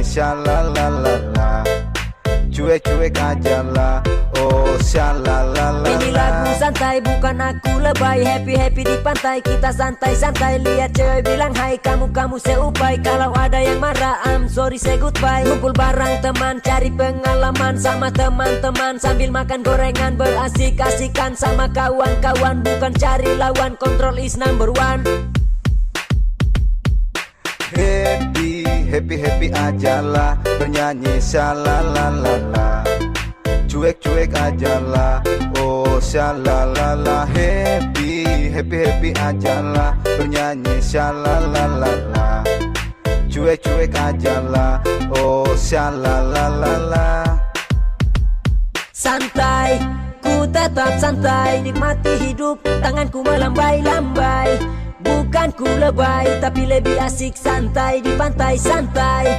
shalalala. Cuek-cuek aja lah, oh shalalala. Ini lagu santai bukan aku lebay. Happy-happy di pantai, kita santai-santai. Lihat cewek bilang hai, kamu seupai. Kalau ada yang marah, I'm sorry say goodbye. Kumpul bareng teman, cari pengalaman sama teman-teman. Sambil makan gorengan, berasik-asikan sama kawan-kawan. Bukan cari lawan, control is number one. Happy aja lah, bernyanyi shalalala. Cuek-cuek aja lah, oh shalalala. Happy aja lah, bernyanyi shalalala. Cuek-cuek aja lah, oh shalalala. Santai, ku tetap santai. Nikmati hidup, tanganku melambai-lambai. Bukan ku lebay, tapi lebih asik santai di pantai santai.